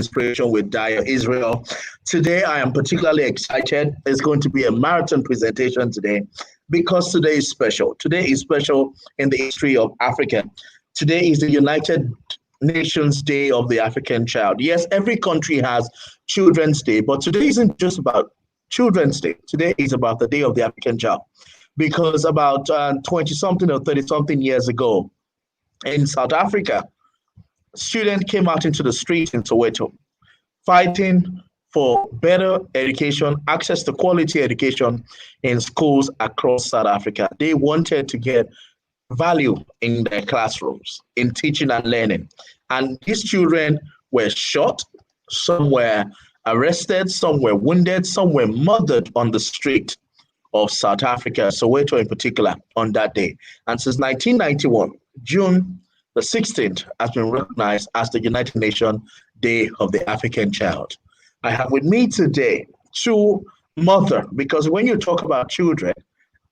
CovInspiration with Dayo Israel. Today, I am particularly excited. It's going to be a marathon presentation today because today is special. Today is special in the history of Africa. Today is the United Nations Day of the African Child. Yes, every country has Children's Day, but today isn't just about Children's Day. Today is about the Day of the African Child because about 20-something or 30-something years ago in South Africa, students came out into the streets in Soweto fighting for better education, access to quality education in schools across South Africa. They wanted to get value in their classrooms, in teaching and learning. And these children were shot, some were arrested, some were wounded, some were murdered on the street of South Africa, Soweto in particular, on that day. And since 1991, June the 16th has been recognized as the United Nations Day of the African Child. I have with me today two mothers, because when you talk about children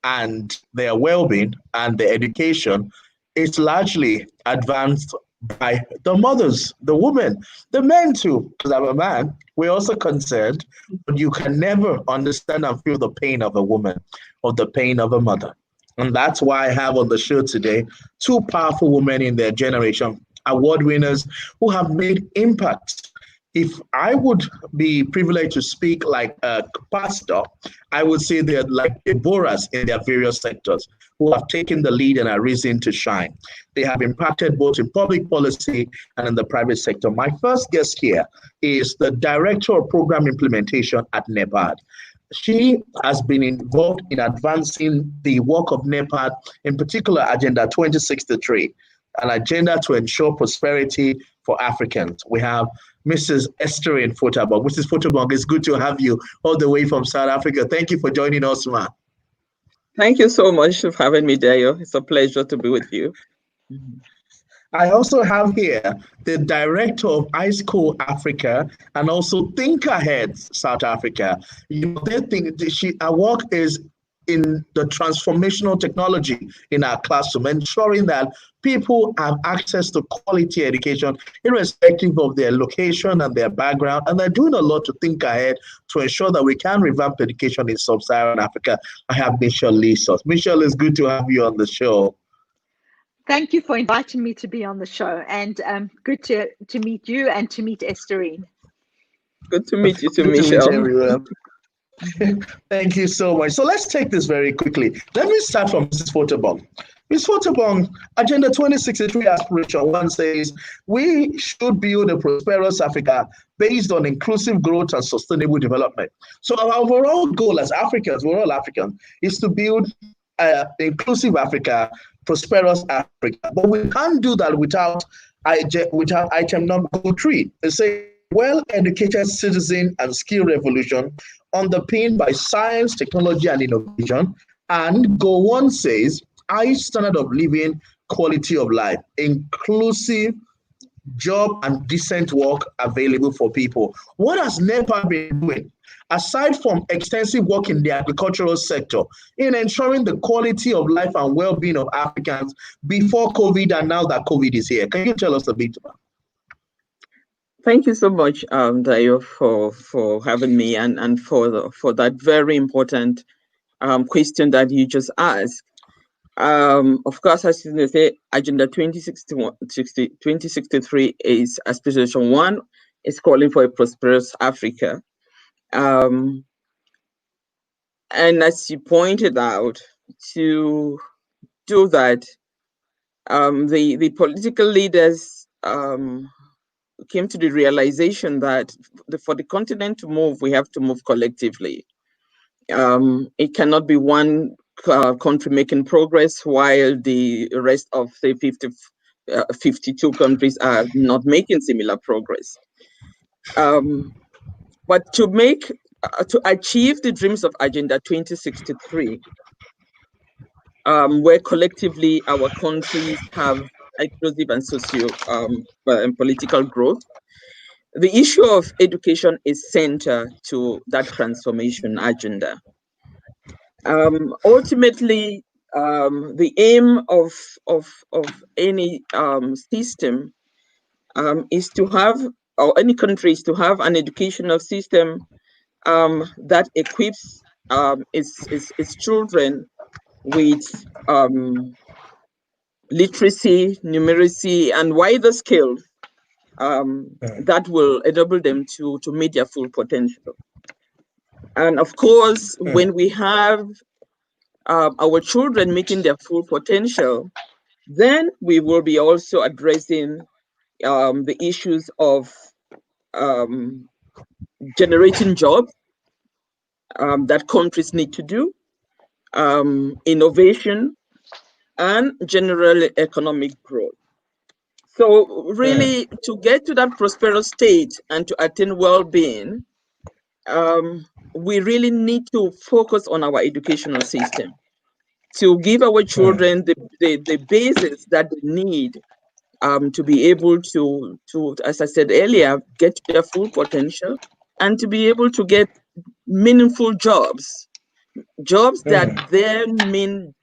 and their well-being and their education, it's largely advanced by the mothers, the women, the men too, because I'm a man, we're also concerned, but you can never understand and feel the pain of a woman or the pain of a mother. And that's why I have on the show today two powerful women in their generation, award winners who have made impact. If I would be privileged to speak like a pastor, I would say they're like Deborahs in their various sectors who have taken the lead and are risen to shine. They have impacted both in public policy and in the private sector. My first guest here is the Director of Program Implementation at NEPAD. She has been involved in advancing the work of NEPAD, in particular Agenda 2063, an agenda to ensure prosperity for Africans. We have Mrs. Esther in Fotabong. Mrs. Fotabong, it's good to have you all the way from South Africa. Thank you for joining us, ma. Thank you so much for having me, Dayo. It's a pleasure to be with you. I also have here the Director of iSchool Africa and also Think Ahead South Africa. You know, they think our work is in the transformational technology in our classroom, ensuring that people have access to quality education, irrespective of their location and their background. And they're doing a lot to think ahead to ensure that we can revamp education in sub-Saharan Africa. I have Michelle Lissoos. Michelle, it's good to have you on the show. Thank you for inviting me to be on the show, and good to meet you and to meet Estherine. Good to meet you too, Michelle. Thank you so much. So let's take this very quickly. Let me start from Mrs. Fotabong. Ms. Fotabong, Agenda 2063 Aspiration 1 says, we should build a prosperous Africa based on inclusive growth and sustainable development. So our overall goal as Africans, we're all Africans, is to build an inclusive Africa, prosperous Africa. But we can't do that without item number 3. It says, well-educated citizen and skill revolution underpinned by science, technology, and innovation. And goal 1 says, high standard of living, quality of life, inclusive job and decent work available for people. What has NEPA been doing, aside from extensive work in the agricultural sector, in ensuring the quality of life and well-being of Africans before COVID and now that COVID is here? Can you tell us a bit about? Thank you so much, Dayo, for having me and for that very important question that you just asked. Of course, as you say, Agenda 2063 is Aspiration 1, is calling for a prosperous Africa. And as you pointed out, to do that, the political leaders came to the realization that for the continent to move, we have to move collectively. It cannot be one country making progress while the rest of, say, 52 countries are not making similar progress. But to achieve the dreams of Agenda 2063, where collectively our countries have inclusive and socio and political growth, the issue of education is central to that transformation agenda. Ultimately, the aim of any system is to have or any countries to have an educational system that equips its children with literacy, numeracy, and wider skills that will enable them to meet their full potential. And of course, when we have our children meeting their full potential, then we will be also addressing the issues of generating jobs that countries need to do, innovation, and general economic growth. So really, to get to that prosperous state and to attain well-being, we really need to focus on our educational system to give our children the basis that they need to be able to, as I said earlier, get their full potential and to be able to get meaningful jobs that then mean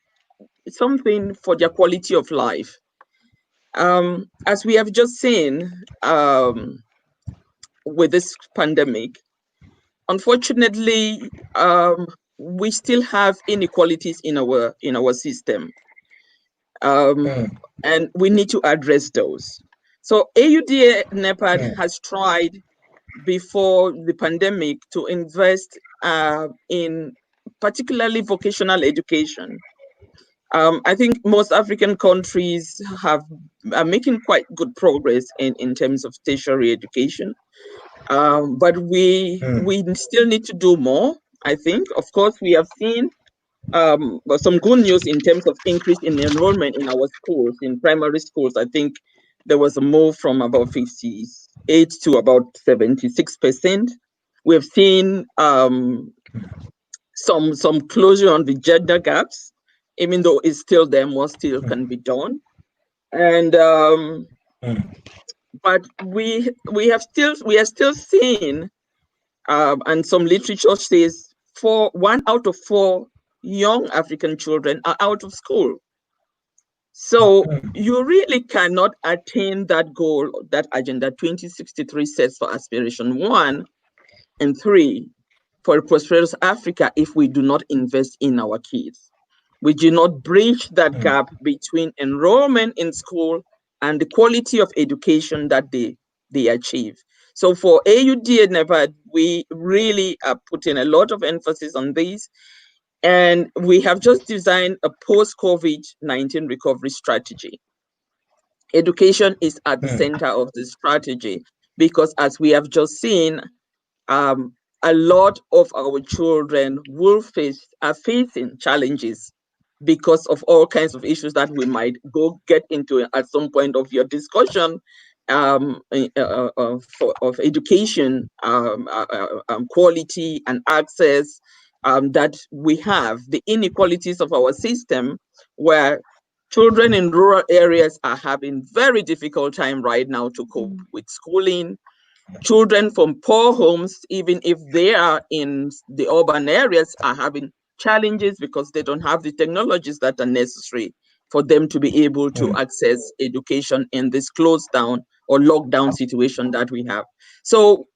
something for their quality of life. As we have just seen with this pandemic, unfortunately, we still have inequalities in our system, and we need to address those. So AUDA NEPAD has tried before the pandemic to invest in particularly vocational education. I think most African countries are making quite good progress in terms of tertiary education. But we still need to do more, I think. Of course, we have seen some good news in terms of increase in enrollment in our schools, in primary schools. I think there was a move from about 58 to about 76%. We have seen some closure on the gender gaps, even though it's still there, more still can be done. And but we are still seeing, and some literature says 1 out of 4 young African children are out of school. So you really cannot attain that goal that Agenda 2063 sets for aspiration 1 and 3 for a prosperous Africa if we do not invest in our kids. We do not bridge that gap between enrollment in school and the quality of education that they achieve. So for AUD and NEPAD, we really are putting a lot of emphasis on this. And we have just designed a post-COVID-19 recovery strategy. Education is at the center of the strategy because, as we have just seen, a lot of our children are facing challenges because of all kinds of issues that we might get into at some point of your discussion of education, quality and access that we have, the inequalities of our system, where children in rural areas are having very difficult time right now to cope with schooling. Children from poor homes, even if they are in the urban areas, are having challenges because they don't have the technologies that are necessary for them to be able to access education in this closed down or lockdown situation that we have. So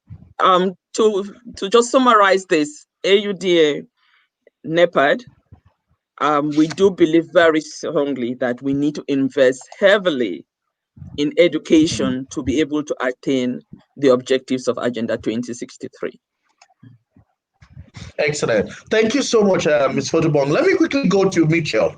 to just summarize this, AUDA NEPAD, we do believe very strongly that we need to invest heavily in education to be able to attain the objectives of Agenda 2063. Excellent. Thank you so much, Ms. Fotabong. Let me quickly go to Mitchell.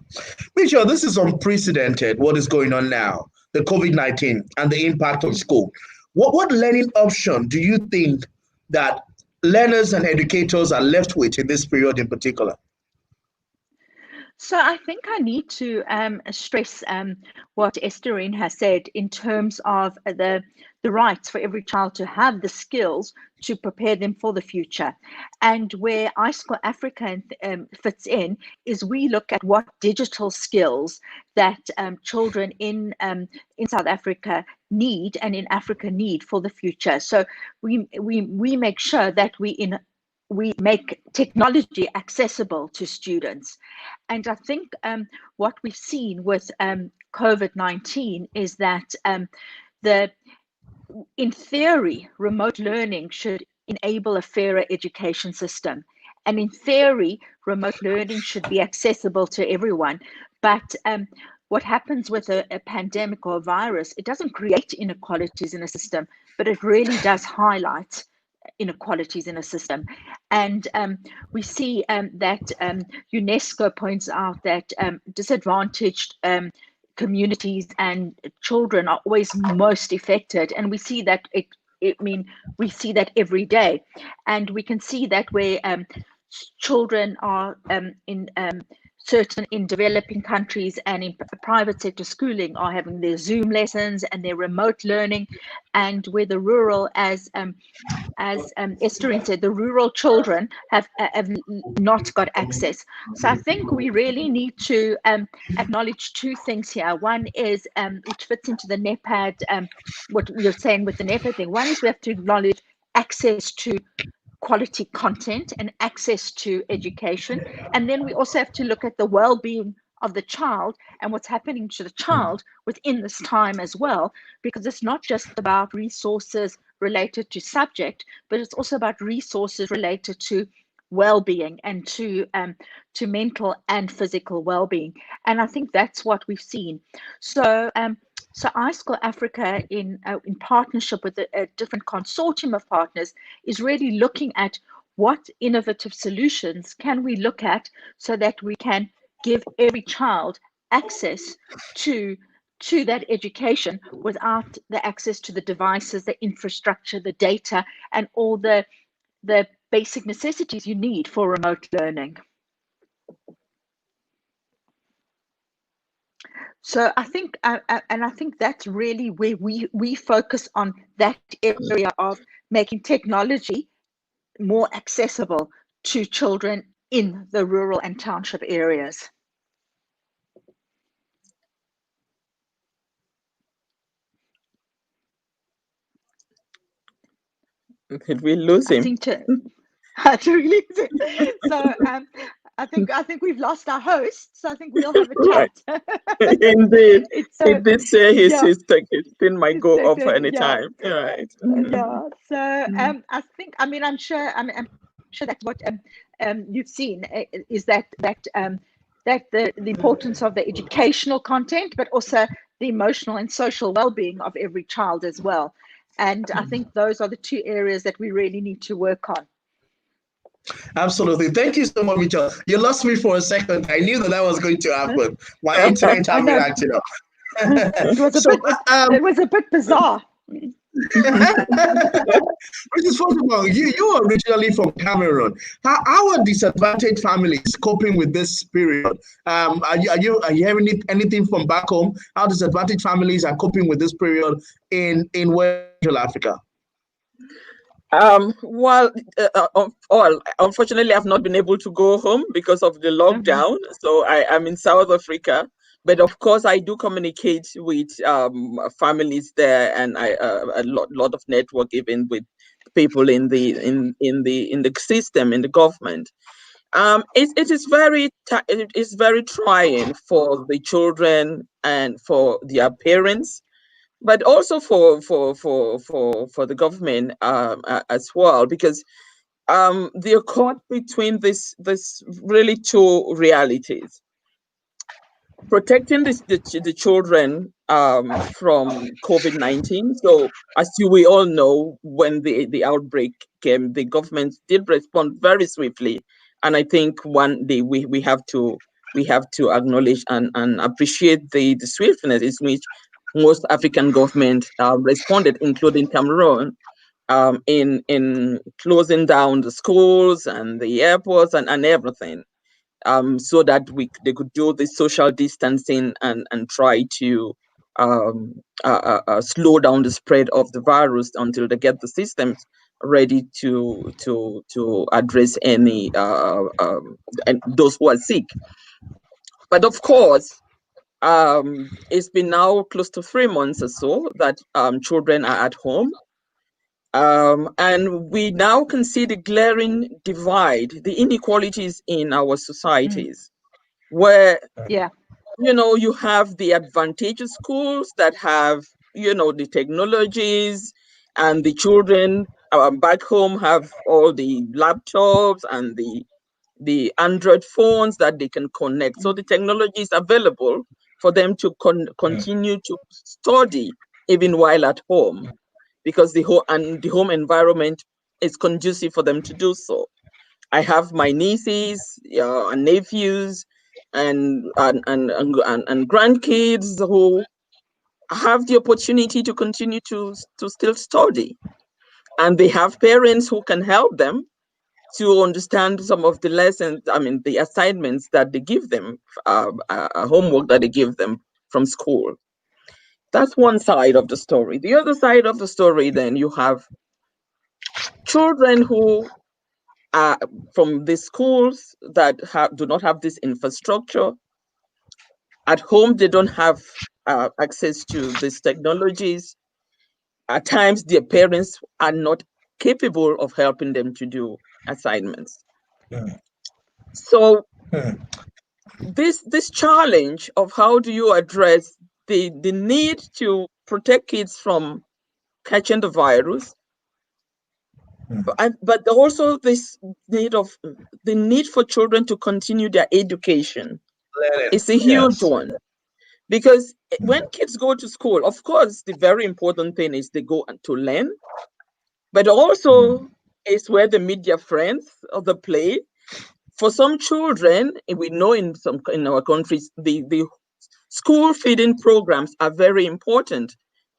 Mitchell, this is unprecedented, what is going on now, the COVID-19 and the impact on school. What learning option do you think that learners and educators are left with in this period in particular? So I think I need to stress what Esther has said in terms of the rights for every child to have the skills to prepare them for the future. And where iSchool Africa fits in is we look at what digital skills that children in South Africa need and in Africa need for the future. So we make sure that we make technology accessible to students. And I think what we've seen with COVID-19 is that in theory, remote learning should enable a fairer education system. And in theory, remote learning should be accessible to everyone. But what happens with a pandemic or a virus, it doesn't create inequalities in a system, but it really does highlight inequalities in a system. And we see that UNESCO points out that disadvantaged communities and children are always most affected. And we see that we see that every day. And we can see that where children are in certain in developing countries and in private sector schooling are having their Zoom lessons and their remote learning, and where the rural, as Esther said, the rural children have not got access. So I think we really need to acknowledge two things here. One is, which fits into the NEPAD, what we are saying with the NEPAD thing. One is we have to acknowledge access to quality content and access to education. And then we also have to look at the well-being of the child and what's happening to the child within this time as well, because it's not just about resources related to subject, but it's also about resources related to well-being and to mental and physical well-being. And I think that's what we've seen. So iSchool Africa, in partnership with a different consortium of partners, is really looking at what innovative solutions can we look at so that we can give every child access to that education without the access to the devices, the infrastructure, the data, and all the basic necessities you need for remote learning. So I think, and I think that's really where we focus on, that area of making technology more accessible to children in the rural and township areas. Did we lose him? I think really. So I think we've lost our host. So I think we'll have a chat. Right. Indeed, he did say his thing might go off any time. Right. Yeah. So I'm sure that's what you've seen, is that the importance of the educational content, but also the emotional and social well-being of every child as well. And I think those are the two areas that we really need to work on. Absolutely. Thank you so much, Mitchell. You lost me for a second. I knew that was going to happen. My internet had been acting up. It was a bit bizarre. Mrs. Fotabong, you are originally from Cameroon. How are disadvantaged families coping with this period? Are you hearing anything from back home? How disadvantaged families are coping with this period in Central Africa? Well, unfortunately, I've not been able to go home because of the lockdown. So I am in South Africa. But of course, I do communicate with families there, and a lot of network even with people in the system, in the government. It is very trying for the children and for their parents, but also for the government as well, because they're caught between this really two realities: protecting the children from COVID-19. So as we all know, when the outbreak came, the government did respond very swiftly, and I think one day we have to acknowledge and appreciate the swiftness in which most African governments responded, including Cameroon, in closing down the schools and the airports and everything. So that they could do the social distancing and try to slow down the spread of the virus until they get the systems ready to address any and those who are sick. But of course, it's been now close to 3 months or so that children are at home. And we now can see the glaring divide, the inequalities in our societies, where you have the advantageous schools that have the technologies, and the children back home have all the laptops and the Android phones that they can connect. So the technology is available for them to continue to study even while at home, because the home environment is conducive for them to do so. I have my nieces and nephews and grandkids who have the opportunity to continue to still study, and they have parents who can help them to understand some of the lessons, the assignments that they give them, homework that they give them from school. That's one side of the story. The other side of the story, then, you have children who are from the schools that do not have this infrastructure. At home, they don't have access to these technologies. At times, their parents are not capable of helping them to do assignments. So this challenge of how do you address the need to protect kids from catching the virus, but also this need for children to continue their education is a huge one. Because when kids go to school, of course, the very important thing is they go to learn, but also it's where they meet their friends or they play. For some children, we know in our countries, the school feeding programs are very important,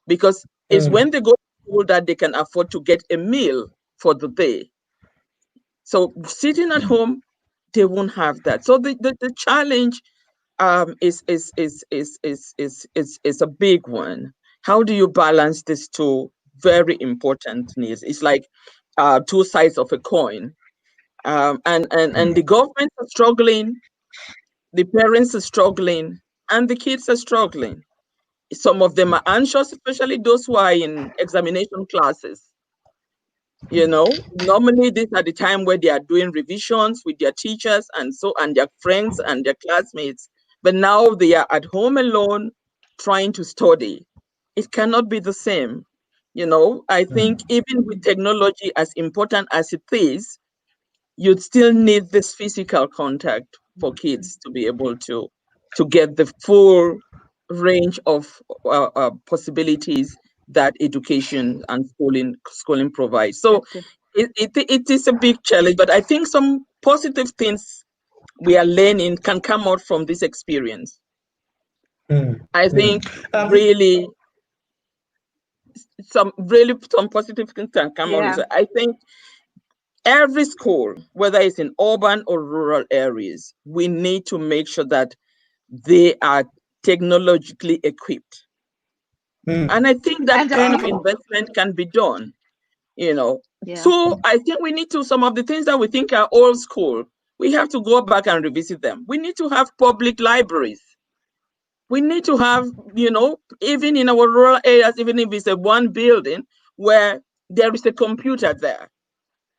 because it's when they go to school that they can afford to get a meal for the day. So sitting at home, they won't have that. So the challenge is a big one. How do you balance these two very important needs? It's like two sides of a coin. And the governments are struggling, the parents are struggling, and the kids are struggling. Some of them are anxious, especially those who are in examination classes. Normally these are the time where they are doing revisions with their teachers and their friends and their classmates. But now they are at home alone trying to study. It cannot be the same. I think even with technology, as important as it is, you'd still need this physical contact for kids to be able to get the full range of possibilities that education and schooling provides. So it is a big challenge, but I think some positive things we are learning can come out from this experience. I think really some positive things can come out. I think every school, whether it's in urban or rural areas, we need to make sure that they are technologically equipped. And I think that kind of investment can be done, So I think we need to, some of the things that we think are old school, we have to go back and revisit them. We need to have public libraries. We need to have, even in our rural areas, even if it's a one building where there is a computer there.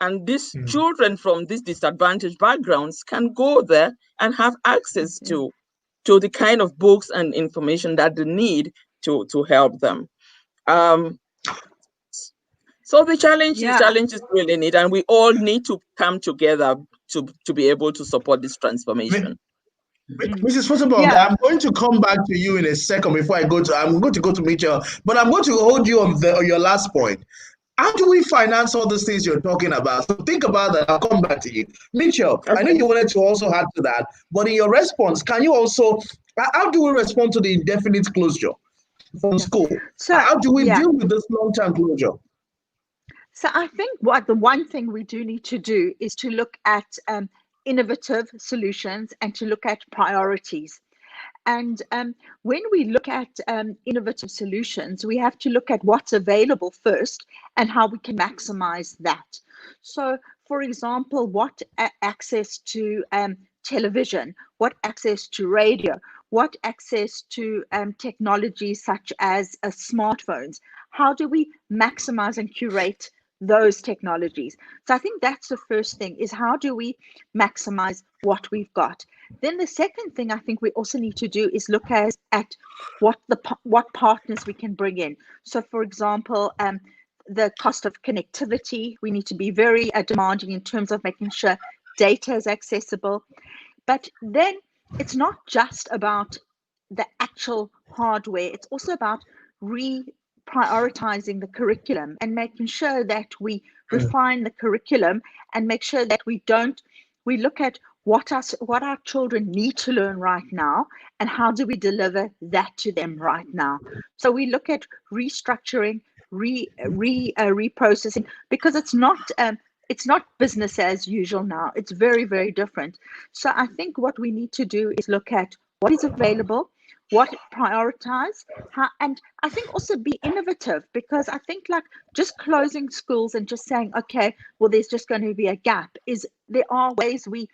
And these children from these disadvantaged backgrounds can go there and have access to the kind of books and information that they need to help them. So the challenge is really neat, and we all need to come together to be able to support this transformation. Mrs. Fotabong, I'm going to come back to you in a second before I'm going to go to Mitchell, but I'm going to hold you on your last point. How do we finance all these things you're talking about? So think about that. I'll come back to you. Mitchell, I know you wanted to also add to that, but in your response, can you also, how do we respond to the indefinite closure from school? So, how do we deal with this long-term closure? So I think the one thing we do need to do is to look at innovative solutions and to look at priorities. And when we look at innovative solutions, we have to look at what's available first and how we can maximize that. So, for example, what access to television, what access to radio, what access to technology such as smartphones, how do we maximize and curate those technologies. So I think that's the first thing, is how do we maximize what we've got? Then the second thing I think we also need to do is look at what partners we can bring in. So for example, the cost of connectivity, we need to be very demanding in terms of making sure data is accessible. But then it's not just about the actual hardware, it's also about prioritizing the curriculum and making sure that we refine the curriculum and make sure that we look at what our children need to learn right now and how do we deliver that to them right now. So we look at restructuring, reprocessing, because it's not business as usual now. It's very, very different. So I think what we need to do is look at what is available, what prioritize, and I think also be innovative, because I think like just closing schools and just saying, okay, well, there's just going to be a gap, there are ways we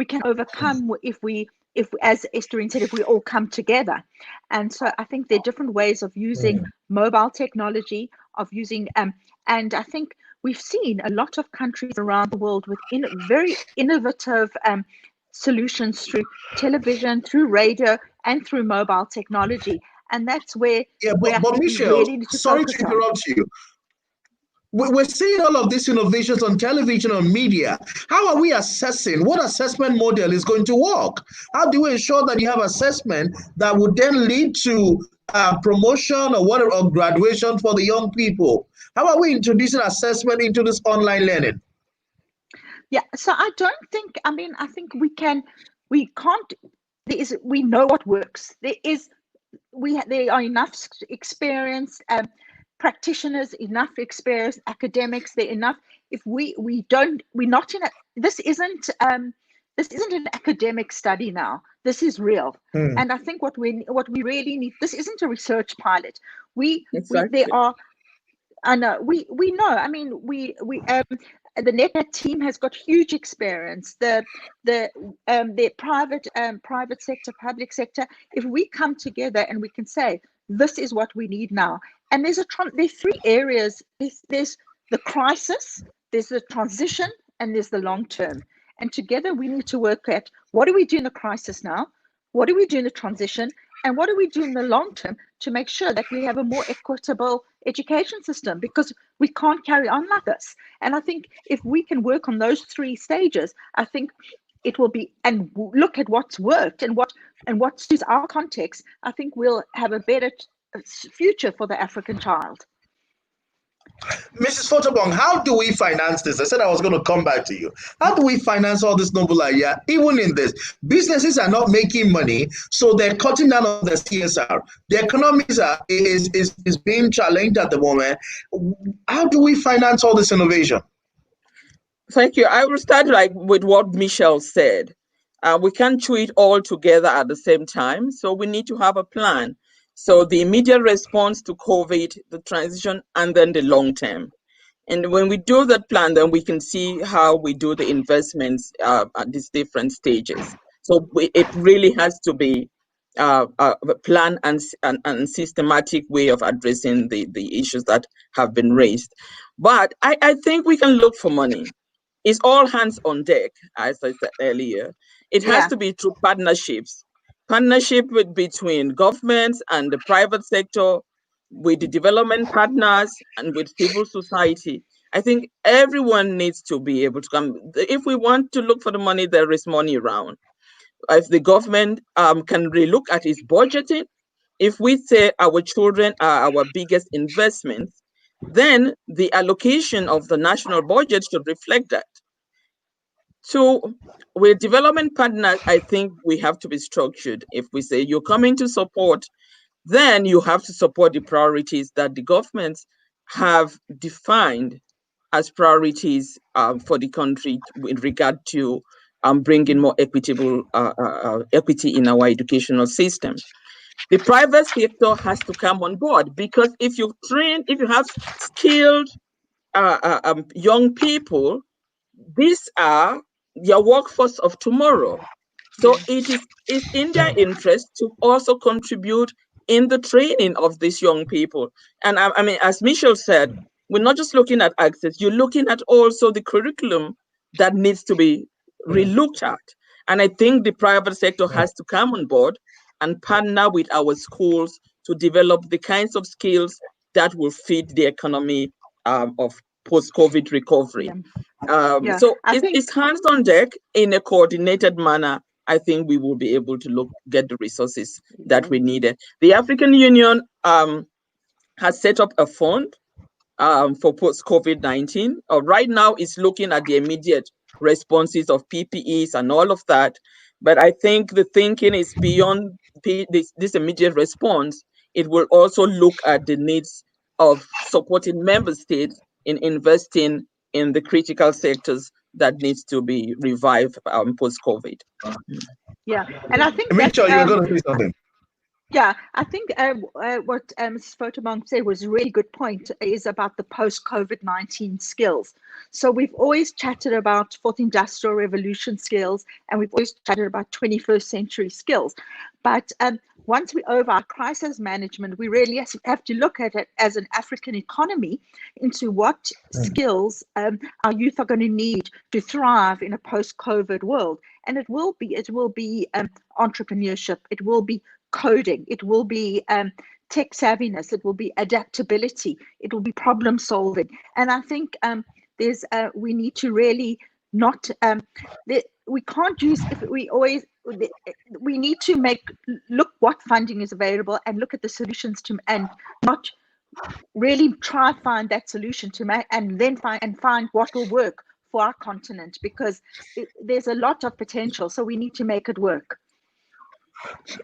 can overcome if as Esther said, if we all come together. And so I think there are different ways of using mobile technology, of using and I think we've seen a lot of countries around the world with very innovative solutions through television, through radio, and through mobile technology. And that's where but we Michelle, really need to sorry focus to interrupt you. We're seeing all of these innovations on television, on media. How are we assessing what assessment model is going to work? How do we ensure that you have assessment that would then lead to promotion or whatever, or graduation for the young people? How are we introducing assessment into this online learning? Yeah, so I think we can't, we know what works. There are enough experienced practitioners, enough experienced academics, there enough. If we're not in a, this isn't an academic study now. This is real. And I think what we really need, this isn't a research pilot. There are, I know, we know. I mean, the NetNet team has got huge experience. The private sector, public sector. If we come together and we can say, this is what we need now, and there's three areas. There's the crisis, there's the transition, and there's the long term. And together we need to work at what do we do in the crisis now, what do we do in the transition, and what do we do in the long term to make sure that we have a more equitable education system, because we can't carry on like this. And I think if we can work on those three stages, I think it will be, and look at what's worked and what suits our context, I think we'll have a better future for the African child. Mrs. Fotabong, how do we finance this? I said I was going to come back to you. How do we finance all this noble idea? Even in this, businesses are not making money, so they're cutting down on the CSR. The economies is being challenged at the moment. How do we finance all this innovation? Thank you. I will start with what Michelle said. We can't chew it all together at the same time, so we need to have a plan. So the immediate response to COVID, the transition, and then the long term. And when we do that plan, then we can see how we do the investments at these different stages. So it really has to be a plan and systematic way of addressing the issues that have been raised. But I think we can look for money. It's all hands on deck, as I said earlier. It has to be through partnerships. Partnership between governments and the private sector, with the development partners and with civil society. I think everyone needs to be able to come. If we want to look for the money, there is money around. If the government can relook at its budgeting, if we say our children are our biggest investments, then the allocation of the national budget should reflect that. So with development partners, I think we have to be structured. If we say you're coming to support, then you have to support the priorities that the governments have defined as priorities for the country with regard to bringing more equitable equity in our educational system. The private sector has to come on board, because if you have skilled young people, these are your workforce of tomorrow. So it's in their interest to also contribute in the training of these young people. And I mean, as Michelle said, we're not just looking at access, you're looking at also the curriculum that needs to be relooked at. And I think the private sector has to come on board and partner with our schools to develop the kinds of skills that will feed the economy of post-COVID recovery. So it's hands on deck in a coordinated manner. I think we will be able to get the resources that we needed. The African Union has set up a fund for post-COVID-19. Right now, it's looking at the immediate responses of PPEs and all of that. But I think the thinking is beyond this immediate response. It will also look at the needs of supporting member states in investing in the critical sectors that needs to be revived post-COVID. Yeah, and I think Mitchell, you're going to say something. Yeah, I think what Mrs. Fotabong said was a really good point, is about the post-COVID-19 skills. So we've always chatted about fourth industrial revolution skills, and we've always chatted about 21st century skills. But once we're over our crisis management, we really have to look at it as an African economy into what skills our youth are going to need to thrive in a post-COVID world. And it will be entrepreneurship, it will be coding, it will be tech savviness, it will be adaptability, it will be problem solving. And I think we need to really not we can't use, if we need to look what funding is available and look at the solutions to, and not really try to find that solution to and then find what will work for our continent, because there's a lot of potential, so we need to make it work.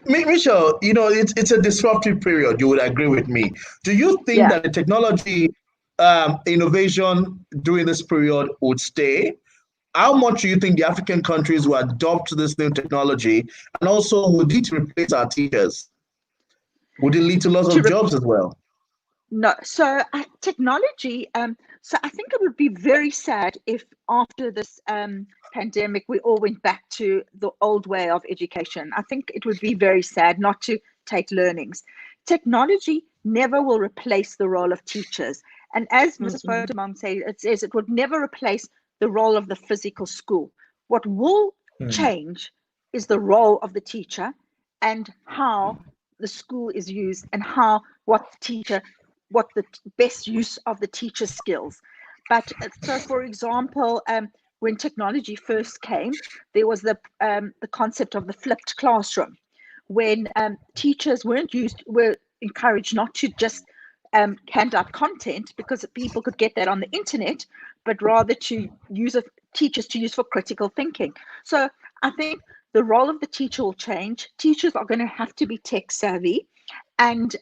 Michelle, it's a disruptive period. You would agree with me. Do you think that the technology innovation during this period would stay? How much do you think the African countries will adopt this new technology? And also, would it replace our teachers? Would it lead to loss of jobs as well? No. So technology, so I think it would be very sad if after this pandemic, we all went back to the old way of education. I think it would be very sad not to take learnings. Technology never will replace the role of teachers. And as Mrs. Fotabong says, it would never replace the role of the physical school. What will change is the role of the teacher and how the school is used, and what the best use of the teacher's skills. But so, for example, when technology first came, there was the concept of the flipped classroom, when teachers were encouraged not to just hand out content because people could get that on the internet, but rather to use teachers to use for critical thinking. So I think the role of the teacher will change. Teachers are going to have to be tech savvy, and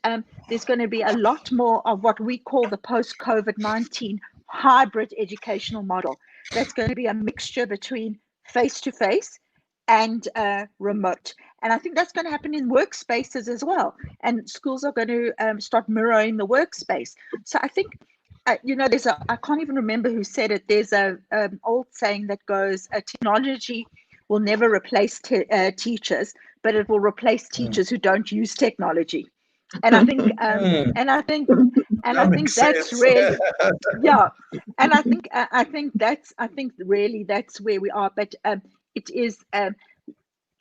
there's going to be a lot more of what we call the post-COVID-19 hybrid educational model. That's going to be a mixture between face-to-face and remote. And I think that's going to happen in workspaces as well. And schools are going to start mirroring the workspace. So I think, I can't even remember who said it. There's a old saying that goes, technology will never replace teachers, but it will replace teachers who don't use technology. And I think, I think that's really, and I think really that's where we are. But it is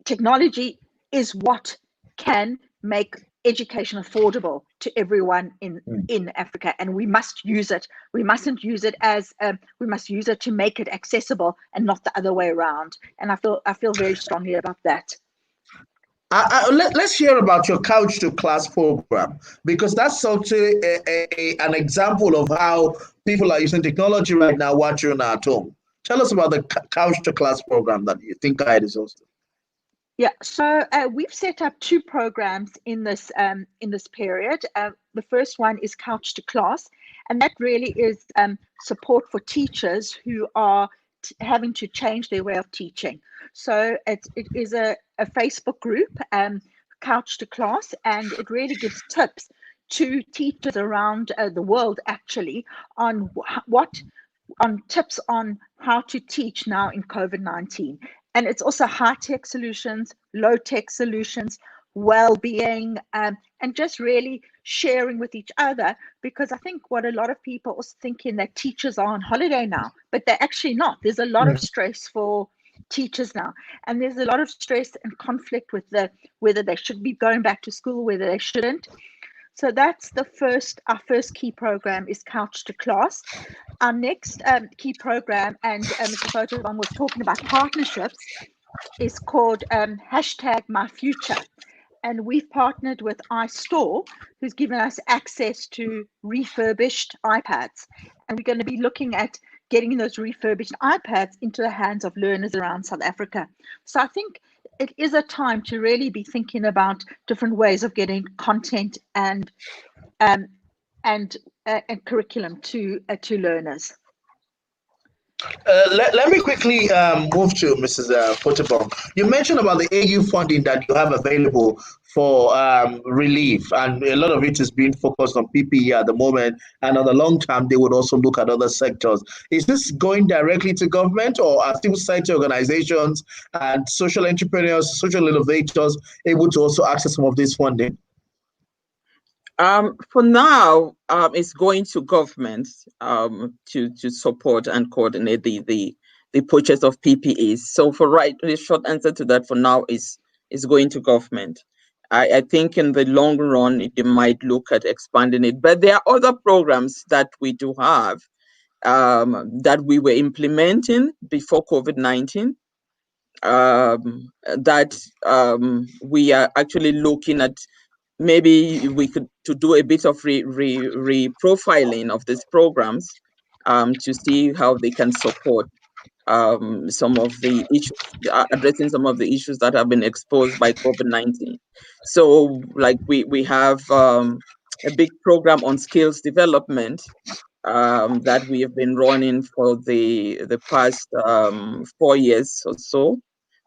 technology is what can make education affordable to everyone in Africa, and we must use it. We mustn't use it as we must use it to make it accessible, and not the other way around. And I feel very strongly about that. Let's hear about your Couch to Class program, because that's such an example of how people are using technology right now while you're at home. Tell us about the Couch to Class program that you think I is hosting. Yeah, so we've set up two programs in this period. The first one is Couch to Class, and that really is support for teachers who are having to change their way of teaching. So it is a Facebook group, Couch to Class, and it really gives tips to teachers around the world, actually, on tips on how to teach now in COVID-19. And it's also high-tech solutions, low-tech solutions, well-being, and just really sharing with each other. Because I think what a lot of people are thinking that teachers are on holiday now, but they're actually not. There's a lot of stress for teachers now, and there's a lot of stress and conflict with whether they should be going back to school, whether they shouldn't. So that's our first key program is Couch to Class. Our next key program, and Mr. Fotabong was talking about partnerships, is called #MyFuture. And we've partnered with iStore, who's given us access to refurbished iPads. And we're going to be looking at getting those refurbished iPads into the hands of learners around South Africa. So I think it is a time to really be thinking about different ways of getting content and curriculum to learners. Let me quickly move to Mrs. Fotabong. You mentioned about the AU funding that you have available for relief, and a lot of it is being focused on PPE at the moment, and on the long term, they would also look at other sectors. Is this going directly to government, or are civil society organizations and social entrepreneurs, social innovators able to also access some of this funding? For now, it's going to government to support and coordinate the purchase of PPEs. So the short answer to that for now is going to government. I think in the long run, they might look at expanding it. But there are other programs that we do have that we were implementing before COVID-19 that we are actually looking at. Maybe we could to do a bit of reprofiling of these programs to see how they can support some of the issues, addressing some of the issues that have been exposed by COVID-19. So, like we have a big program on skills development that we have been running for the past 4 years or so.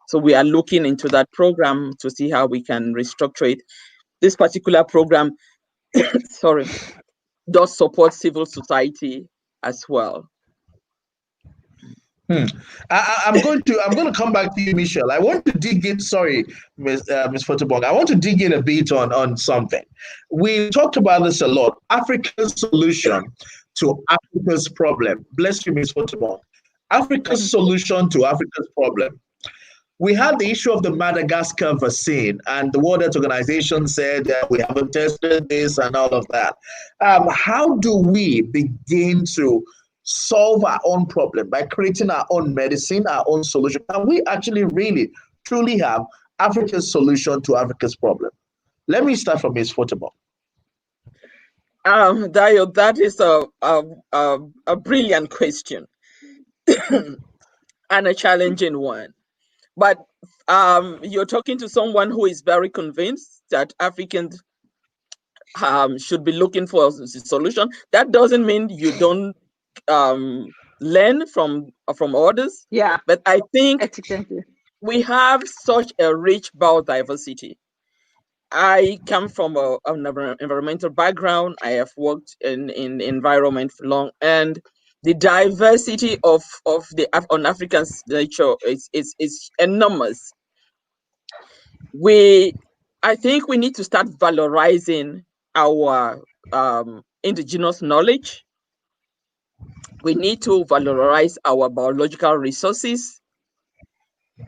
So we are looking into that program to see how we can restructure it. This particular program, does support civil society as well. I'm going to come back to you, Michelle. I want to dig in. Sorry, Ms. Fotabong. I want to dig in a bit on something. We talked about this a lot. Africa's solution to Africa's problem. Bless you, Ms. Fotabong. Africa's solution to Africa's problem. We had the issue of the Madagascar vaccine, and the World Health Organization said we haven't tested this and all of that. How do we begin to solve our own problem by creating our own medicine, our own solution? Can we actually really, truly have Africa's solution to Africa's problem? Let me start from Ms. Fotabong. Dayo, that is a brilliant question and a challenging one. But you're talking to someone who is very convinced that Africans should be looking for a solution. That doesn't mean you don't learn from others. Yeah. But I think exactly. we have such a rich biodiversity. I come from an environmental background. I have worked in environment for long, and the diversity of on African's nature is enormous. I think we need to start valorizing our indigenous knowledge. We need to valorize our biological resources,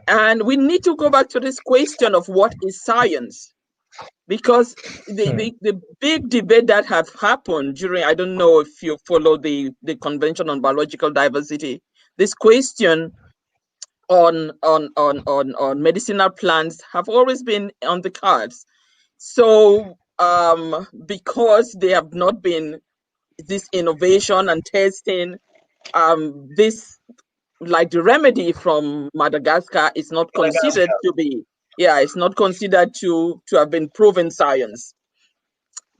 and we need to go back to this question of what is science. Because the big debate that have happened during, I don't know if you follow the Convention on Biological Diversity, this question on medicinal plants have always been on the cards. So because they have not been this innovation and testing, this like the remedy from Madagascar is not considered to be. Yeah, it's not considered to have been proven science.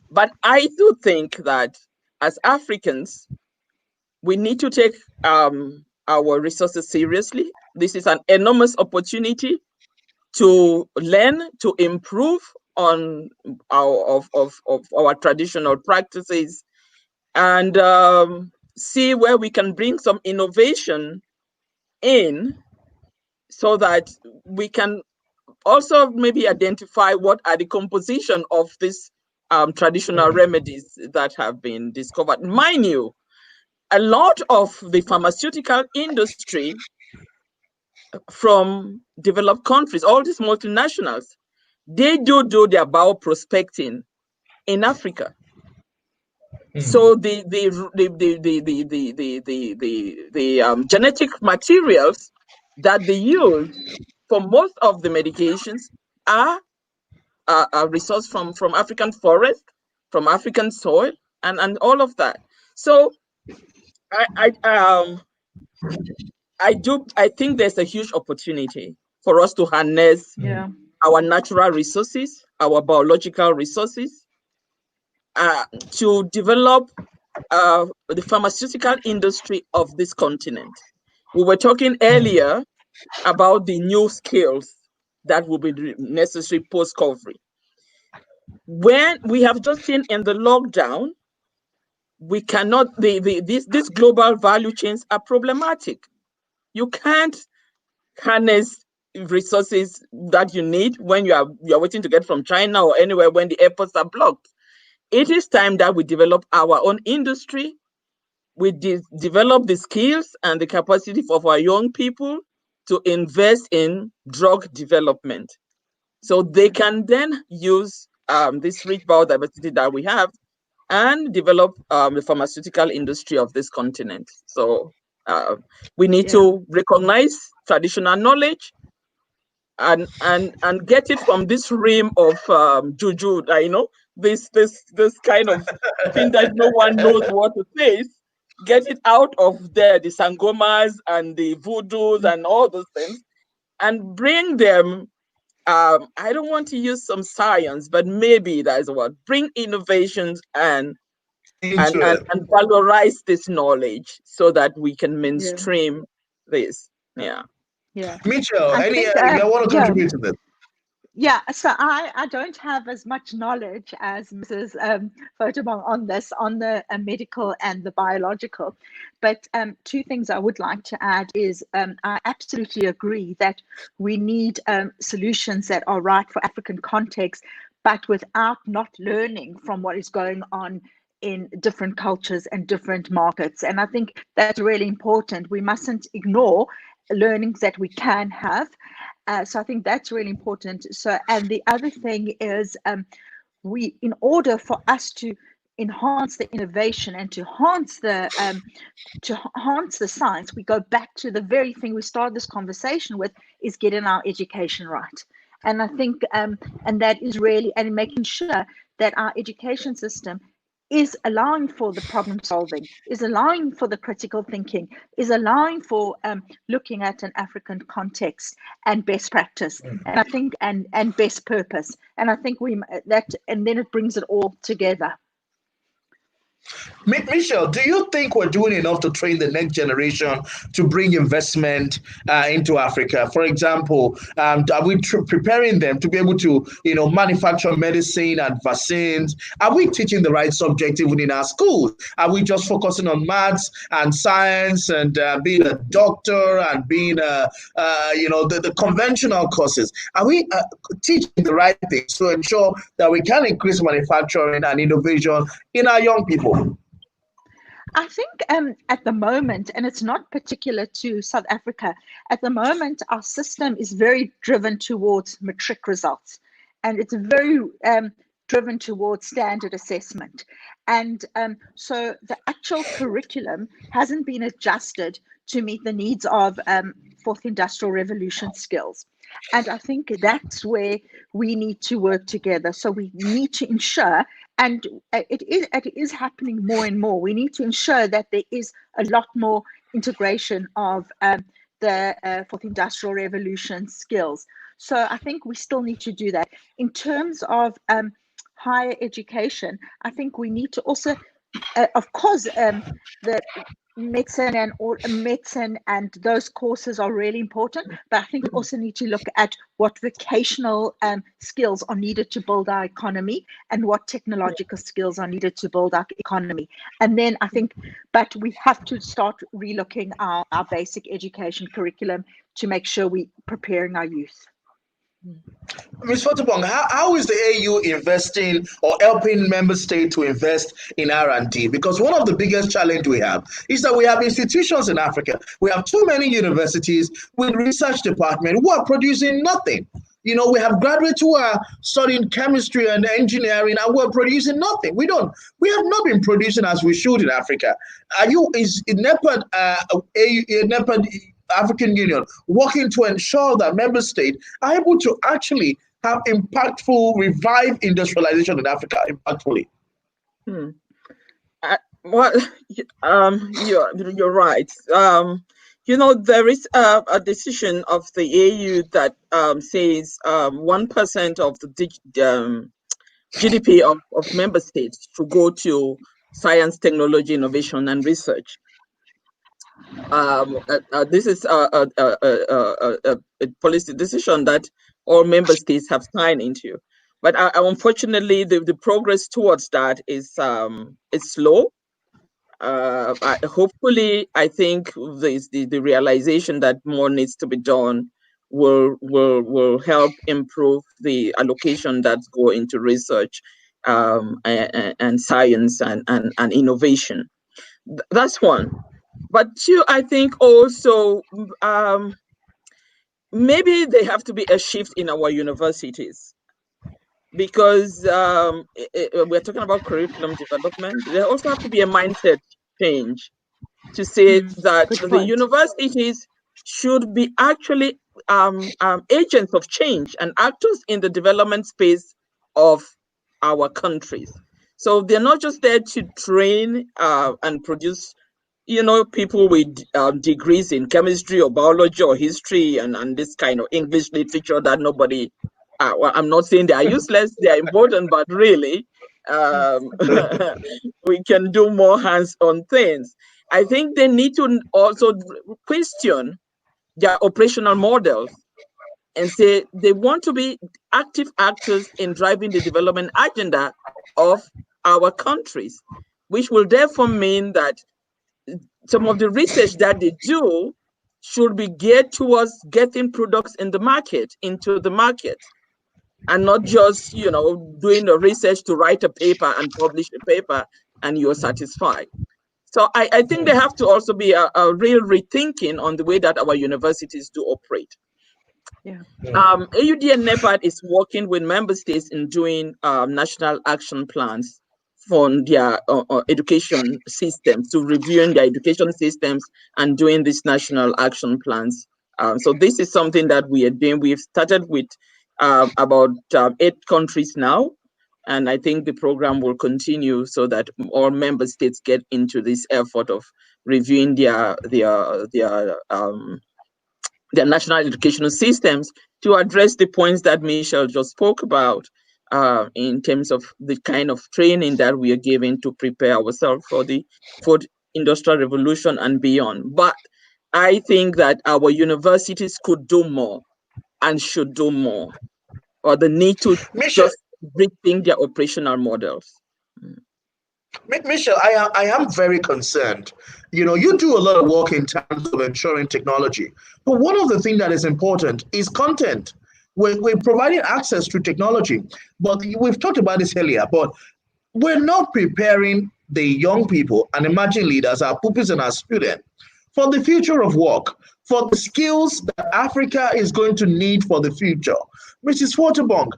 But I do think that as Africans, we need to take our resources seriously. This is an enormous opportunity to learn, to improve on our traditional practices, and see where we can bring some innovation in, so that we can also maybe identify what are the composition of these traditional remedies that have been discovered. Mind you, a lot of the pharmaceutical industry from developed countries, all these multinationals, they do their bioprospecting in Africa. So the genetic materials that they use for most of the medications are a resource from African forest, from African soil, and all of that. So I think there's a huge opportunity for us to harness our natural resources, our biological resources, to develop the pharmaceutical industry of this continent. We were talking earlier about the new skills that will be necessary post-COVID. When we have just seen in the lockdown, we cannot, these global value chains are problematic. You can't harness resources that you need when you're waiting to get from China or anywhere when the airports are blocked. It is time that we develop our own industry. We develop the skills and the capacity of our young people to invest in drug development. So they can then use this rich biodiversity that we have and develop the pharmaceutical industry of this continent. So we need to recognize traditional knowledge and get it from this realm of juju, this kind of thing that no one knows what to say. Get it out of there, the sangomas and the voodoos and all those things, and bring them. I don't want to use some science, but maybe that's what, bring innovations and valorize this knowledge so that we can mainstream this. Yeah. Mitchell, I want to contribute to this. Yeah, so I don't have as much knowledge as Mrs. Fotabong on this, on the medical and the biological. But two things I would like to add is I absolutely agree that we need solutions that are right for African context, but without not learning from what is going on in different cultures and different markets. And I think that's really important. We mustn't ignore learnings that we can have. So I think that's really important. So, and the other thing is, in order for us to enhance the innovation and to enhance the science, we go back to the very thing we started this conversation with, is getting our education right. And I think, and that is really, and making sure that our education system is allowing for the problem solving, is allowing for the critical thinking, is allowing for looking at an African context and best practice, and I think and best purpose, and I think and then it brings it all together. Michelle, do you think we're doing enough to train the next generation to bring investment into Africa? For example, are we preparing them to be able to, manufacture medicine and vaccines? Are we teaching the right subject even in our schools? Are we just focusing on maths and science and being a doctor and being, the conventional courses? Are we teaching the right things to ensure that we can increase manufacturing and innovation in our young people? I think at the moment, and it's not particular to South Africa, at the moment, our system is very driven towards matric results, and it's very driven towards standard assessment. And so the actual curriculum hasn't been adjusted to meet the needs of fourth industrial revolution skills. And I think that's where we need to work together. So we need to ensure, and it is happening more and more, we need to ensure that there is a lot more integration of the fourth industrial revolution skills. So I think we still need to do that. In terms of higher education, I think we need to also, of course, the medicine and those courses are really important, but I think we also need to look at what vocational skills are needed to build our economy and what technological skills are needed to build our economy. And then I think, but we have to start relooking our basic education curriculum to make sure we're preparing our youth. Ms. Fotabong, how is the AU investing or helping member states to invest in R&D? Because one of the biggest challenge we have is that we have institutions in Africa. We have too many universities with research department who are producing nothing. You know, we have graduates who are studying chemistry and engineering and we're producing nothing. We have not been producing as we should in Africa. Is NEPAD, NEPAD African Union working to ensure that member states are able to actually have impactful, revive industrialization in Africa impactfully? Well, you're right. You know, there is a decision of the AU that says 1% of the GDP of member states to go to science, technology, innovation, and research. This is a policy decision that all member states have signed into. But unfortunately, the progress towards that is slow. Hopefully, I think the realization that more needs to be done will help improve the allocation that's go into research and science and innovation. That's one. But two, I think also maybe there have to be a shift in our universities, because we're talking about curriculum development. There also have to be a mindset change to say that the universities should be actually agents of change and actors in the development space of our countries. So they're not just there to train and produce, you know, people with degrees in chemistry or biology or history and this kind of English literature that nobody, well, I'm not saying they are useless, they are important, but really we can do more hands-on things. I think they need to also question their operational models and say they want to be active actors in driving the development agenda of our countries, which will therefore mean that some of the research that they do should be geared towards getting products in the market, into the market, and not just, you know, doing the research to write a paper and publish a paper and you're satisfied. So I think there have to also be a real rethinking on the way that our universities do operate. Yeah. AUD and NEPAD is working with member states in doing national action plans for their education systems, to reviewing their education systems and doing these national action plans. So this is something that we are doing. We've started with about 8 countries now, and I think the program will continue so that all member states get into this effort of reviewing their national educational systems to address the points that Michelle just spoke about in terms of the kind of training that we are giving to prepare ourselves for the fourth industrial revolution and beyond. But I think that our universities could do more and should do more, or the need to just rethink their operational models. Michelle, I am very concerned. You know, you do a lot of work in terms of ensuring technology, but one of the things that is important is content. We're providing access to technology, but we've talked about this earlier, but we're not preparing the young people and emerging leaders, our pupils and our students, for the future of work, for the skills that Africa is going to need for the future. Mrs. Fotabong,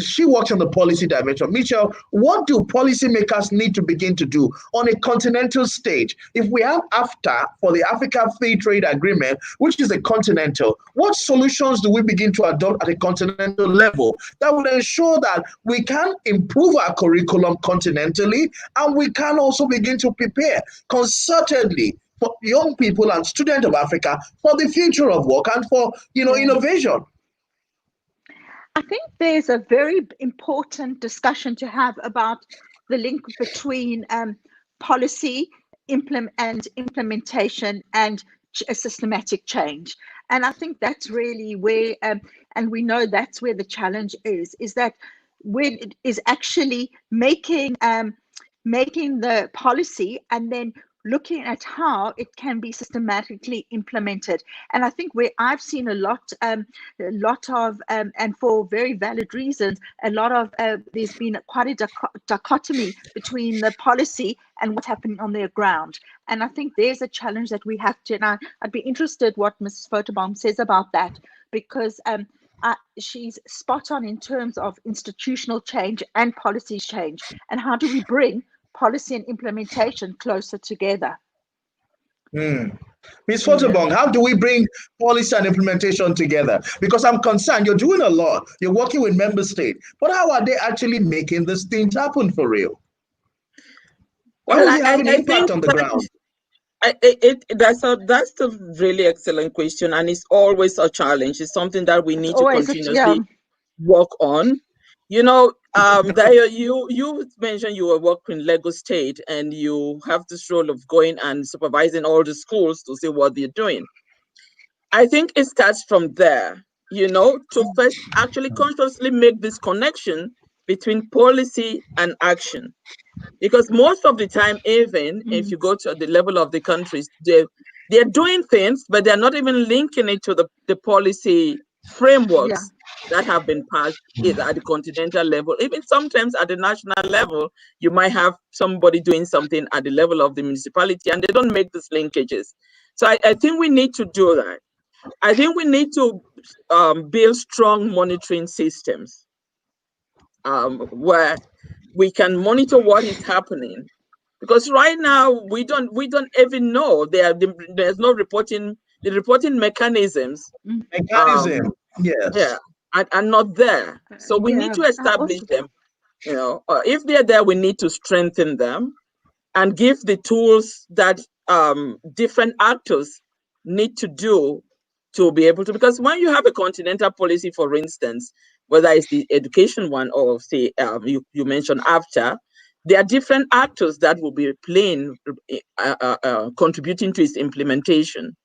she works on the policy dimension. Michelle, what do policymakers need to begin to do on a continental stage? If we have AFTA for the Africa Free Trade Agreement, which is a continental, what solutions do we begin to adopt at a continental level that would ensure that we can improve our curriculum continentally and we can also begin to prepare concertedly for young people and students of Africa for the future of work and for, you know, innovation? I think there's a very important discussion to have about the link between policy and implementation and a systematic change. And I think that's really where, and we know that's where the challenge is that when it is actually making the policy and then looking at how it can be systematically implemented. And I think where I've seen a lot of, and for very valid reasons, a lot of, there's been quite a dichotomy between the policy and what's happening on their ground. And I think there's a challenge that we have to, and I'd be interested what Mrs. Fotabong says about that, because she's spot on in terms of institutional change and policy change. And how do we bring policy and implementation closer together? Ms. Fotabong, how do we bring policy and implementation together? Because I'm concerned you're doing a lot. You're working with member states, but how are they actually making these things happen for real? Well, how is it having an impact on the ground? That's a really excellent question, and it's always a challenge. It's something that we need to continuously work on. You know, Dayo, you mentioned you were working in Lagos State, and you have this role of going and supervising all the schools to see what they're doing. I think it starts from there, you know, to first actually consciously make this connection between policy and action. Because most of the time, even if you go to the level of the countries, they're doing things, but they're not even linking it to the policy frameworks that have been passed either at the continental level. Even sometimes at the national level, you might have somebody doing something at the level of the municipality, and they don't make these linkages. So I think we need to do that. I think we need to build strong monitoring systems where we can monitor what is happening, because right now we don't even know there's no reporting. The reporting mechanisms yes, are not there, so we need to establish them. You know, if they're there, we need to strengthen them and give the tools that different actors need to do to be able to, because when you have a continental policy, for instance, whether it's the education one or say you mentioned after, there are different actors that will be playing, contributing to its implementation.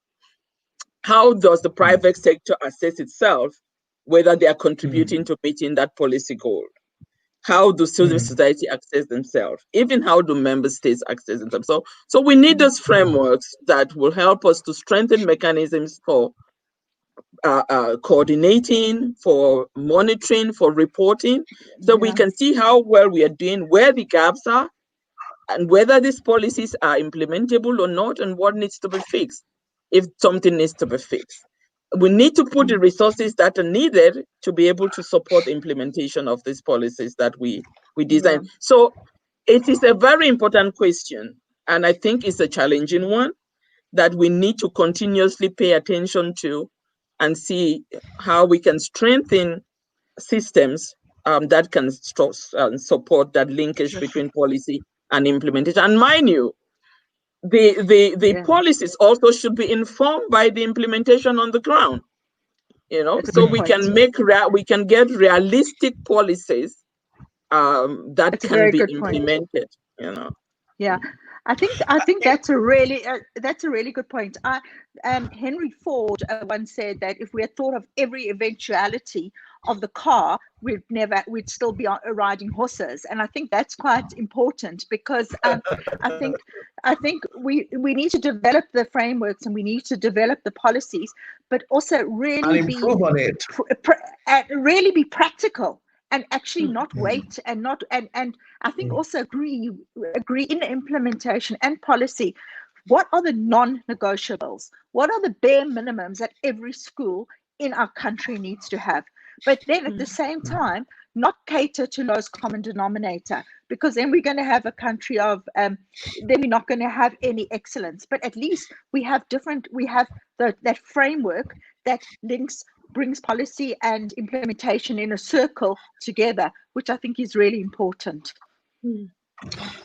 How does the private sector assess itself, whether they are contributing to meeting that policy goal? How do civil society access themselves? Even how do member states access themselves? So we need those frameworks that will help us to strengthen mechanisms for coordinating, for monitoring, for reporting, so we can see how well we are doing, where the gaps are, and whether these policies are implementable or not, and what needs to be fixed, if something needs to be fixed. We need to put the resources that are needed to be able to support the implementation of these policies that we design. So it is a very important question, and I think it's a challenging one that we need to continuously pay attention to and see how we can strengthen systems that can support that linkage between policy and implementation. And mind you, the policies also should be informed by the implementation on the ground. You know, so we can get realistic policies that can be implemented. You know. Yeah, I think that's a really good point. Henry Ford once said that if we had thought of every eventuality of the car, we'd still be riding horses. And I think that's quite important, because I think we need to develop the frameworks and we need to develop the policies, but also really improve on it. Really be practical. And actually not wait and I think also agree in the implementation and policy. What are the non-negotiables? What are the bare minimums that every school in our country needs to have? But then at the same time, not cater to lowest common denominator, because then we're going to have a country of, then we're not going to have any excellence. But at least we have that framework that brings policy and implementation in a circle together, which I think is really important.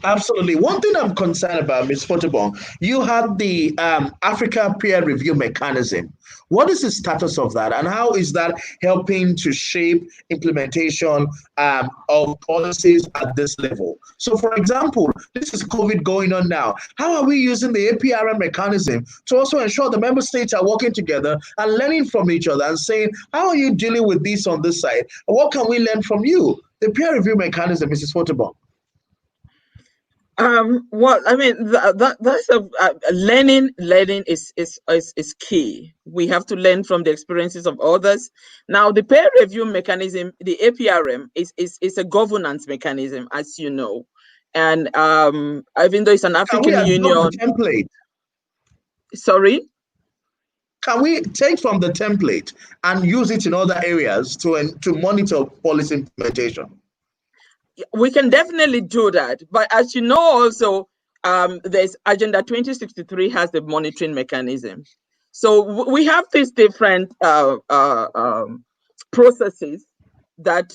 Absolutely. One thing I'm concerned about, Ms. Fotabong, you have the Africa peer review mechanism. What is the status of that, and how is that helping to shape implementation of policies at this level? So, for example, this is COVID going on now. How are we using the APRM mechanism to also ensure the member states are working together and learning from each other and saying, how are you dealing with this on this side? What can we learn from you? The peer review mechanism, Mrs. Fotabong. Well, I mean, that's learning. Learning is key. We have to learn from the experiences of others. Now, the peer review mechanism, the APRM, is a governance mechanism, as you know, and even though it's an Can we African adopt the Union. template? Sorry. Can we take from the template and use it in other areas to monitor policy implementation? We can definitely do that, but as you know, also there's Agenda 2063 has the monitoring mechanism. So we have these different processes that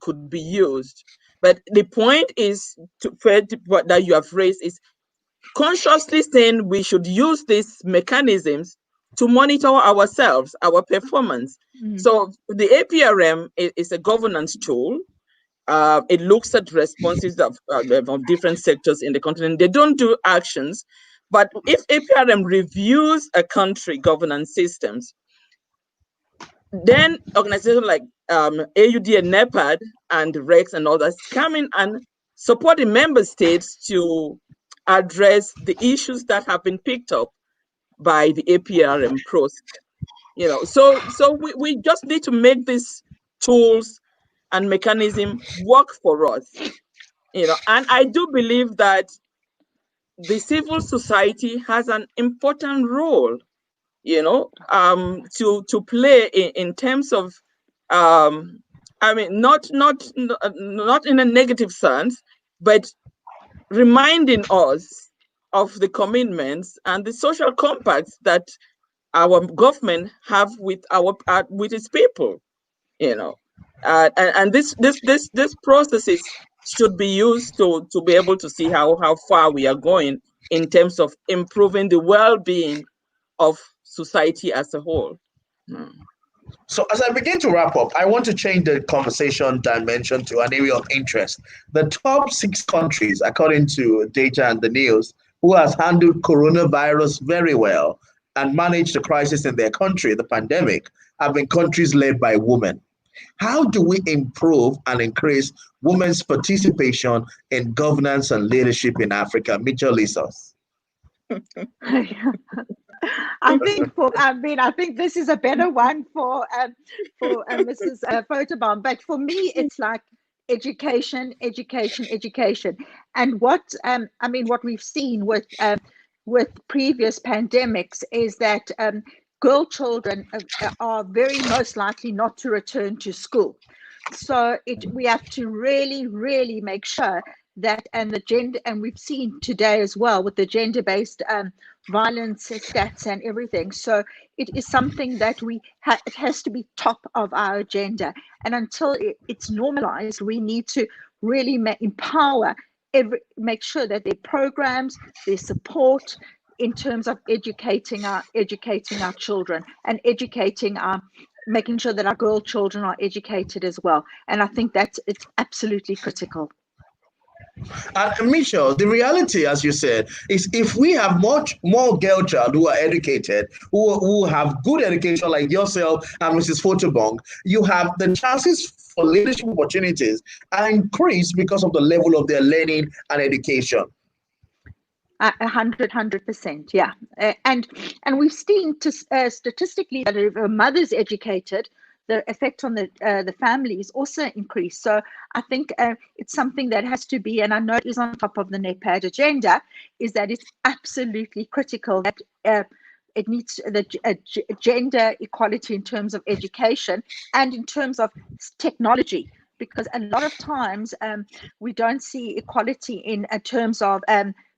could be used. But the point is that you have raised is consciously saying we should use these mechanisms to monitor ourselves, our performance. So the APRM is a governance tool. It looks at responses of different sectors in the continent. They don't do actions, but if APRM reviews a country governance systems, then organizations like AUD and NEPAD and REX and others come in and support the member states to address the issues that have been picked up by the APRM process. So we just need to make these tools and mechanism work for us. And I do believe that the civil society has an important role, to play in terms of, I mean, not in a negative sense, but reminding us of the commitments and the social compacts that our government have with with its people, and this processes should be used to be able to see how far we are going in terms of improving the well-being of society as a whole. So as I begin to wrap up, I want to change the conversation dimension to an area of interest. The top 6 countries, according to data and the news, who has handled coronavirus very well and managed the crisis in their country, the pandemic, have been countries led by women. How do we improve and increase women's participation in governance and leadership in Africa? Mitchell Lissoos. I think this is a better one for Mrs. Fotabong. But for me, it's like education, education, education. And what we've seen with previous pandemics is that girl children are very most likely not to return to school. So we have to really, really make sure that, and the gender, and we've seen today as well with the gender-based violence stats and everything. So it is something that it has to be top of our agenda. And until it's normalized, we need to really empower make sure that their programs, their support in terms of educating our children and making sure that our girl children are educated as well. And I think it's absolutely critical. Michelle, the reality, as you said, is if we have much more girl child who are educated, who have good education like yourself and Mrs. Fotabong, you have the chances for leadership opportunities are increased because of the level of their learning and education. 100%, yeah. And we've seen statistically that if a mother's educated, the effect on the family is also increased. So I think it's something that has to be, and I know it is on top of the NEPAD agenda, is that it's absolutely critical that it needs the gender equality in terms of education and in terms of technology, because a lot of times we don't see equality in terms of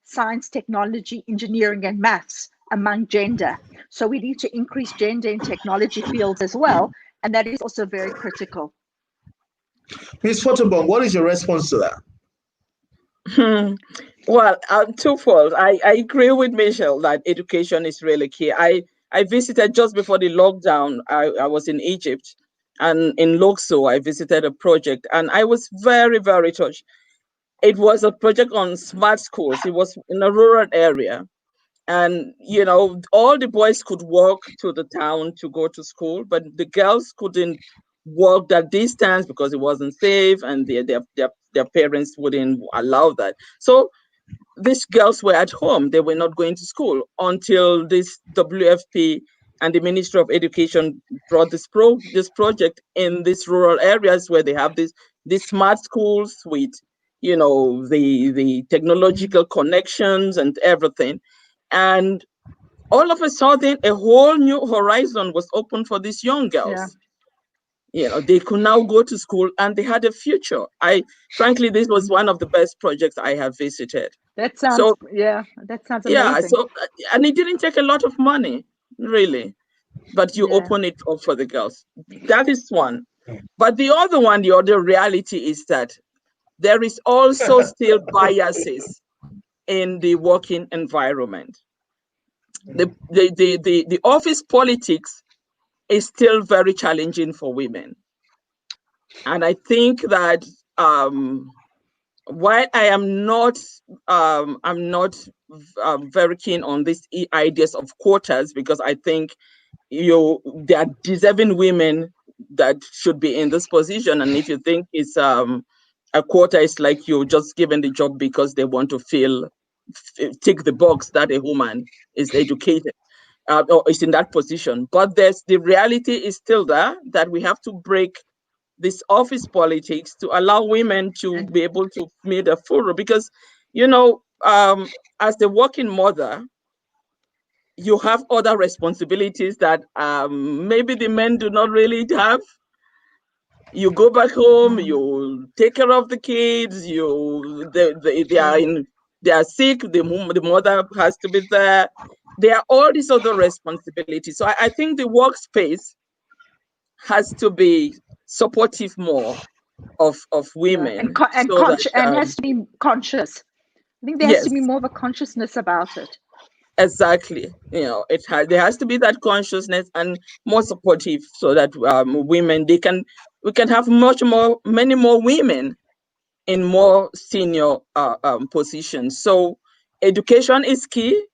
science, technology, engineering, and maths among gender. So we need to increase gender in technology fields as well. And that is also very critical. Ms. Fotabong, what is your response to that? Well, twofold. I agree with Michelle that education is really key. I visited just before the lockdown. I was in Egypt, and in Luxor, I visited a project, and I was very, very touched. It was a project on smart schools. It was in a rural area. And, all the boys could walk to the town to go to school, but the girls couldn't walk that distance because it wasn't safe, and their their parents wouldn't allow that. So these girls were at home. They were not going to school until this WFP and the Ministry of Education brought this project in these rural areas where they have these smart schools with, you know, the technological connections and everything. And all of a sudden, a whole new horizon was open for these young girls. Yeah. You know, they could now go to school and they had a future. Frankly, this was one of the best projects I have visited. That sounds, so, that sounds yeah, amazing. so, and it didn't take a lot of money, really, but you open it up for the girls. That is one. But the other reality is that there is also still biases in the working environment. The office politics is still very challenging for women. And I think that while I'm not very keen on these ideas of quotas, because I think there are deserving women that should be in this position. And if you think it's a quota, is like you're just given the job because they want to tick the box that a woman is educated or is in that position. But the reality is still there, that we have to break this office politics to allow women to be able to meet a full role. Because, you know, as the working mother, you have other responsibilities that maybe the men do not really have. You go back home, you take care of the kids, they are sick, the mother has to be there. There are all these other responsibilities. So I think the workspace has to be supportive more of women. And has to be conscious. I think there has to be more of a consciousness about it. Exactly. You know, there has to be that consciousness and more supportive, so that women, we can have many more women in more senior positions. So education is key,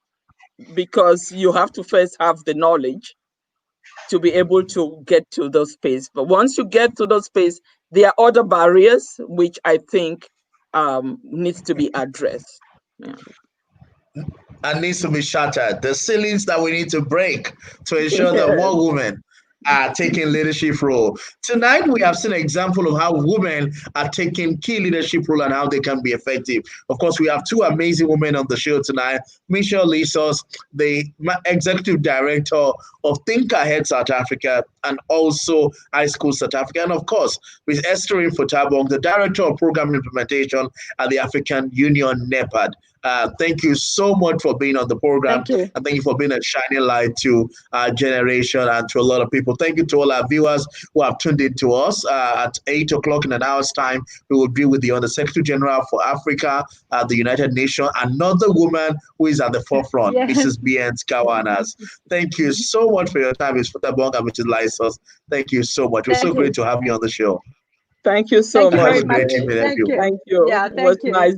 because you have to first have the knowledge to be able to get to those space. But once you get to those space, there are other barriers which I think needs to be addressed. Yeah. And needs to be shattered. The ceilings that we need to break to ensure that more women are taking leadership role. Tonight, we have seen an example of how women are taking key leadership role and how they can be effective. Of course, we have two amazing women on the show tonight. Michelle Lissoos, the executive director of Think Ahead South Africa and also High School South Africa. And of course, with Esther Fotabong, the director of program implementation at the African Union, NEPAD. Thank you so much for being on the program. And thank you for being a shining light to our generation and to a lot of people. Thank you to all our viewers who have tuned in to us. At 8 o'clock in an hour's time, we will be with the Undersecretary General for Africa at the United Nations, another woman who is at the forefront, Mrs. B.N. Skawanas. Thank you so much for your time, Ms. Fotabong and Mrs. Lissoos. Thank you so much. It was so great to have you on the show. Thank you so much. Have a great evening, everyone. Thank you. Yeah, it was nice